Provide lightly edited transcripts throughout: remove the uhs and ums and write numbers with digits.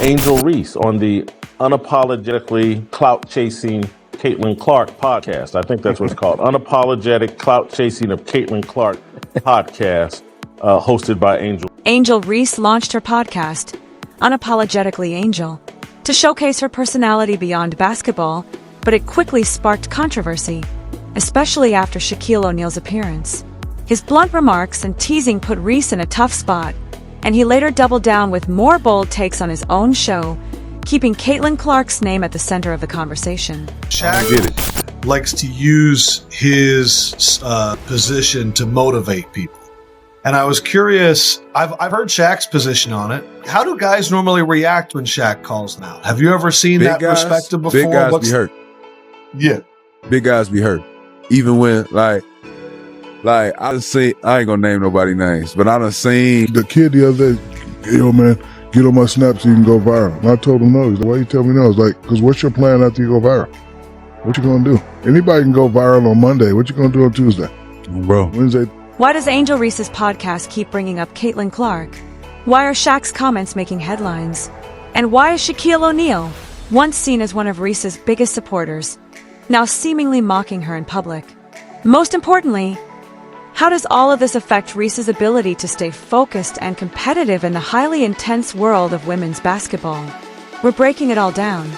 Angel Reese on the unapologetically clout-chasing Caitlin Clark podcast. I think that's what it's called. Unapologetic Clout-Chasing of Caitlin Clark podcast, hosted by Angel. Angel Reese launched her podcast, Unapologetically Angel, to showcase her personality beyond basketball, but it quickly sparked controversy, especially after Shaquille O'Neal's appearance. His blunt remarks and teasing put Reese in a tough spot, and he later doubled down with more bold takes on his own show, keeping Caitlin Clark's name at the center of the conversation. Shaq likes to use his position to motivate people. And I was curious, I've heard Shaq's position on it. How do guys normally react when Shaq calls them out? Have you ever seen that perspective before? Big guys be hurt. Yeah. Big guys be hurt. Even when, like I done seen, I ain't gonna name nobody names, but I done seen the kid the other day, yo man, get on my snap so you can go viral. And I told him no. He's like, why you tell me no? I was like, because what's your plan after you go viral? What you gonna do? Anybody can go viral on Monday. What you gonna do on Tuesday? Bro. Wednesday. Why does Angel Reese's podcast keep bringing up Caitlin Clark? Why are Shaq's comments making headlines? And why is Shaquille O'Neal, once seen as one of Reese's biggest supporters, now seemingly mocking her in public? Most importantly, how does all of this affect Reese's ability to stay focused and competitive in the highly intense world of women's basketball? We're breaking it all down.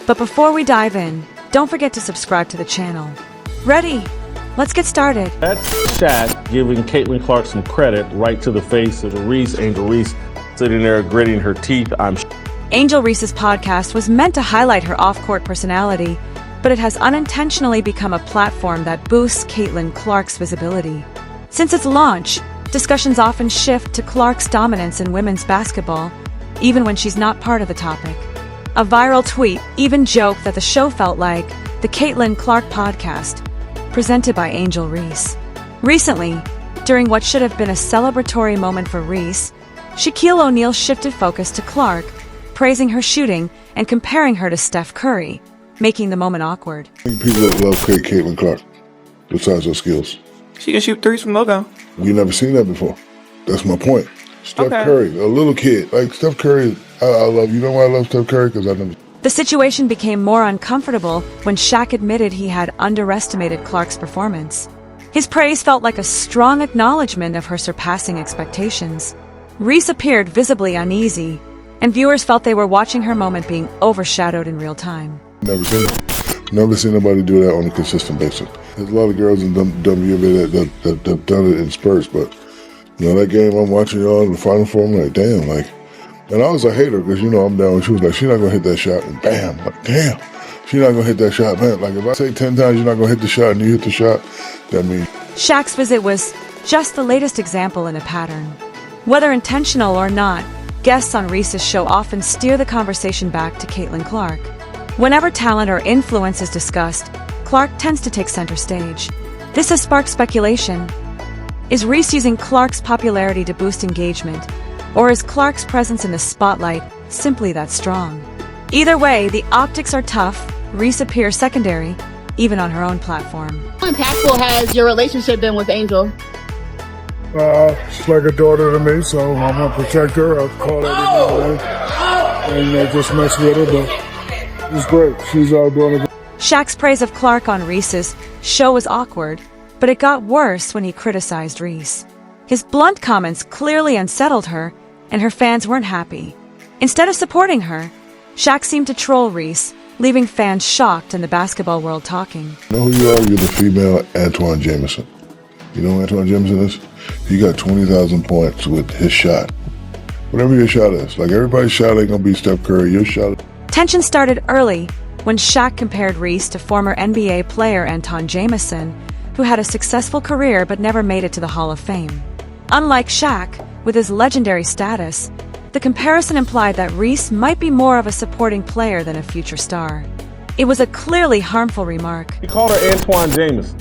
But before we dive in, don't forget to subscribe to the channel. Ready? Let's get started. That's Shaq giving Caitlin Clark some credit right to the face of Reese. Angel Reese sitting there gritting her teeth. Angel Reese's podcast was meant to highlight her off-court personality, but it has unintentionally become a platform that boosts Caitlin Clark's visibility. Since its launch, discussions often shift to Clark's dominance in women's basketball, even when she's not part of the topic. A viral tweet even joked that the show felt like the Caitlin Clark podcast, presented by Angel Reese. Recently, during what should have been a celebratory moment for Reese, Shaquille O'Neal shifted focus to Clark, praising her shooting and comparing her to Steph Curry, making the moment awkward. I think people that love Caitlin Clark, besides her skills. She can shoot threes from logo. We never seen that before. That's my point. Steph Curry, a little kid. Like Steph Curry, I love, you know why I love Steph Curry? Because I never. The situation became more uncomfortable when Shaq admitted he had underestimated Clark's performance. His praise felt like a strong acknowledgement of her surpassing expectations. Reese appeared visibly uneasy, and viewers felt they were watching her moment being overshadowed in real time. Never seen it. Never seen nobody do that on a consistent basis. There's a lot of girls in WNBA that have done it in spurts, but you know that game I'm watching y'all in the Final Four, I'm like, damn, like. And I was a hater because, you know, I'm down. She was like, she's not going to hit that shot. And bam, like, damn, she's not going to hit that shot. Man, like, if I say 10 times you're not going to hit the shot and you hit the shot, that means. Shaq's visit was just the latest example in a pattern. Whether intentional or not, guests on Reese's show often steer the conversation back to Caitlin Clark. Whenever talent or influence is discussed, Clark tends to take center stage. This has sparked speculation. Is Reese using Clark's popularity to boost engagement? Or is Clark's presence in the spotlight simply that strong? Either way, the optics are tough. Reese appears secondary, even on her own platform. How impactful has your relationship been with Angel? She's like a daughter to me, so I'm going to protect her. I'll call her every now and just mess with her, but it's great. She's out doing it. Shaq's praise of Clark on Reese's show was awkward, but it got worse when he criticized Reese. His blunt comments clearly unsettled her, and her fans weren't happy. Instead of supporting her, Shaq seemed to troll Reese, leaving fans shocked and the basketball world talking. You know who you are? You're the female Antoine Jameson. You know who Antoine Jameson is? He got 20,000 points with his shot. Whatever your shot is. Like everybody's shot ain't gonna be Steph Curry. Your shot. Tension started early when Shaq compared Reese to former NBA player Antoine Jameson, who had a successful career but never made it to the Hall of Fame. Unlike Shaq, with his legendary status, the comparison implied that Reese might be more of a supporting player than a future star. It was a clearly harmful remark. He called her Antoine Jameson.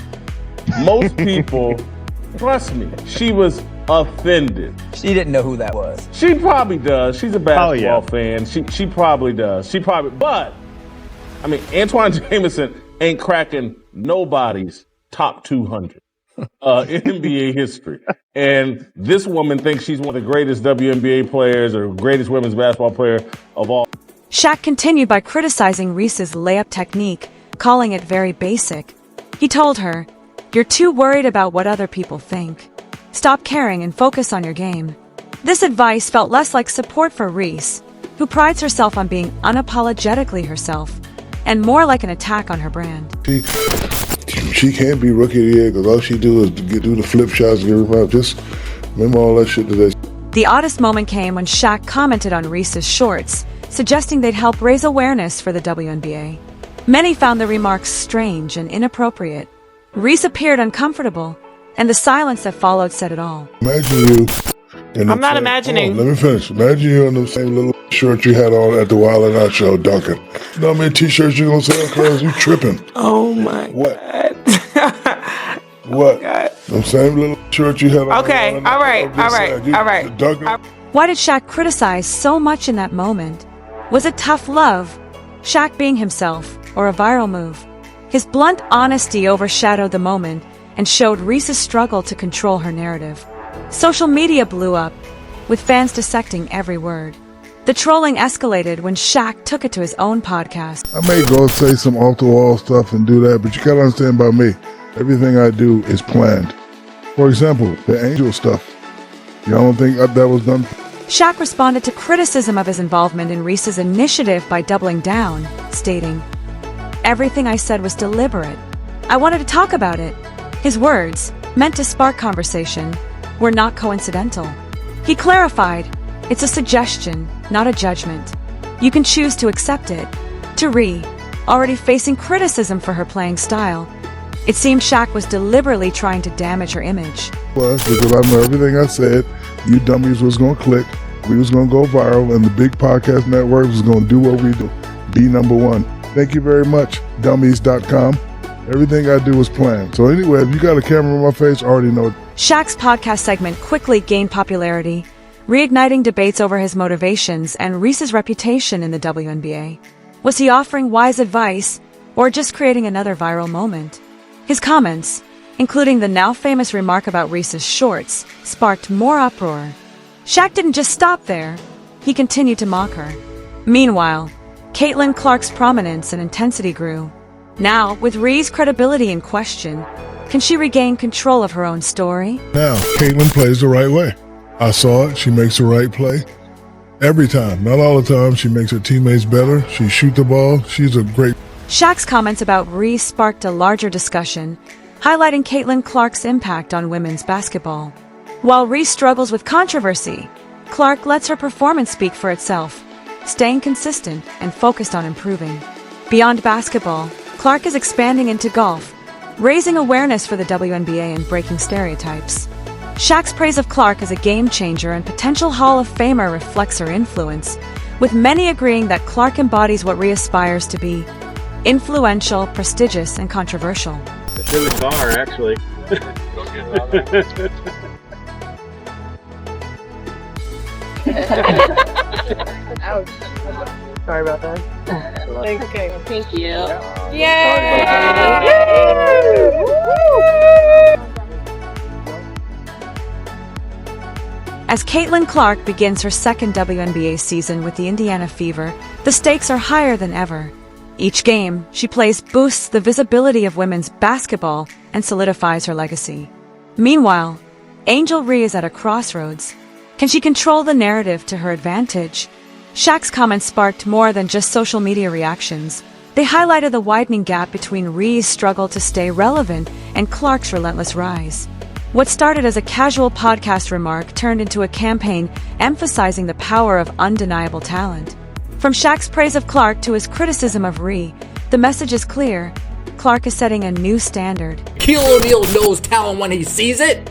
Most people, trust me, she was offended. She didn't know who that was. She probably does. She's a basketball fan. She probably does. But, I mean, Antoine Jameson ain't cracking nobody's top 200. in NBA history. And this woman thinks she's one of the greatest WNBA players or greatest women's basketball player of all. Shaq continued by criticizing Reese's layup technique, calling it very basic. He told her, "You're too worried about what other people think. Stop caring and focus on your game." This advice felt less like support for Reese, who prides herself on being unapologetically herself, and more like an attack on her brand. She can't be rookie of the year because all she do is do the flip shots and give her just remember all that shit today. The oddest moment came when Shaq commented on Reese's shorts, suggesting they'd help raise awareness for the WNBA. Many found the remarks strange and inappropriate. Reese appeared uncomfortable, and the silence that followed said it all. Imagine you. I'm not imagining. Let me finish. Imagine you in the same little shirt you had on at the Wild and Out show, Duncan. You know how many t-shirts you gonna sell, cuz? You tripping. Oh my What? God. What? God. The same little shirt you had on. Okay, all right. Duncan. Why did Shaq criticize so much in that moment? Was it tough love, Shaq being himself, or a viral move? His blunt honesty overshadowed the moment and showed Reese's struggle to control her narrative. Social media blew up, with fans dissecting every word. The trolling escalated when Shaq took it to his own podcast. I may go say some off-the-wall stuff and do that, but you gotta understand about me. Everything I do is planned. For example, the Angel stuff. Y'all don't think that was done? Shaq responded to criticism of his involvement in Reese's initiative by doubling down, stating, "Everything I said was deliberate. I wanted to talk about it." His words, meant to spark conversation, were not coincidental. He clarified, "It's a suggestion, not a judgment. You can choose to accept it." To Ree, already facing criticism for her playing style, it seemed Shaq was deliberately trying to damage her image. Because I know everything I said, you dummies was gonna click, we was gonna go viral, and the big podcast network was gonna do what we do. Be number one. Thank you very much, dummies.com. Everything I do is planned. So anyway, if you got a camera on my face, I already know it. Shaq's podcast segment quickly gained popularity, reigniting debates over his motivations and Reese's reputation in the WNBA. Was he offering wise advice, or just creating another viral moment? His comments, including the now famous remark about Reese's shorts, sparked more uproar. Shaq didn't just stop there. He continued to mock her. Meanwhile, Caitlin Clark's prominence and intensity grew. Now, with Ree's credibility in question, can she regain control of her own story? Now, Caitlin plays the right way. I saw it. She makes the right play. Every time. Not all the time. She makes her teammates better. She shoots the ball. She's a great... Shaq's comments about Reese sparked a larger discussion, highlighting Caitlin Clark's impact on women's basketball. While Reese struggles with controversy, Clark lets her performance speak for itself, staying consistent and focused on improving. Beyond basketball, Clark is expanding into golf, raising awareness for the WNBA and breaking stereotypes. Shaq's praise of Clark as a game-changer and potential Hall of Famer reflects her influence, with many agreeing that Clark embodies what Rhea aspires to be: influential, prestigious, and controversial. It's in the car, actually. Ouch. Sorry about that. Thanks. Okay. Thank you. Yay! As Caitlin Clark begins her second WNBA season with the Indiana Fever, the stakes are higher than ever. Each game she plays boosts the visibility of women's basketball and solidifies her legacy. Meanwhile, Angel Reese is at a crossroads. Can she control the narrative to her advantage? Shaq's comments sparked more than just social media reactions. They highlighted the widening gap between Ree's struggle to stay relevant and Clark's relentless rise. What started as a casual podcast remark turned into a campaign emphasizing the power of undeniable talent. From Shaq's praise of Clark to his criticism of Ree, the message is clear. Clark is setting a new standard. Shaquille O'Neal knows talent when he sees it.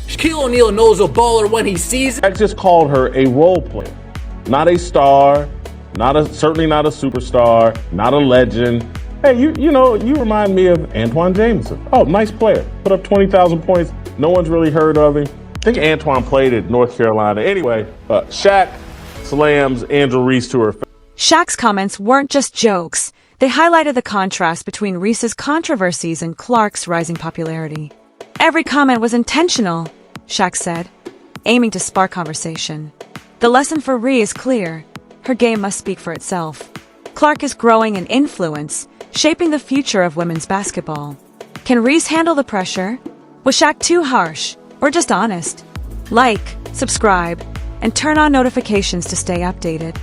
Shaquille O'Neal knows a baller when he sees it. I just called her a role player, not a star, certainly not a superstar, not a legend. Hey, you remind me of Antoine Jameson. Oh, nice player. Put up 20,000 points. No one's really heard of him. I think Antoine played at North Carolina. Anyway, Shaq slams Angel Reese to her face. Shaq's comments weren't just jokes. They highlighted the contrast between Reese's controversies and Clark's rising popularity. Every comment was intentional, Shaq said, aiming to spark conversation. The lesson for Rhee is clear. Her game must speak for itself. Clark is growing in influence, shaping the future of women's basketball. Can Reese handle the pressure? Was Shaq too harsh, or just honest? Like, subscribe, and turn on notifications to stay updated.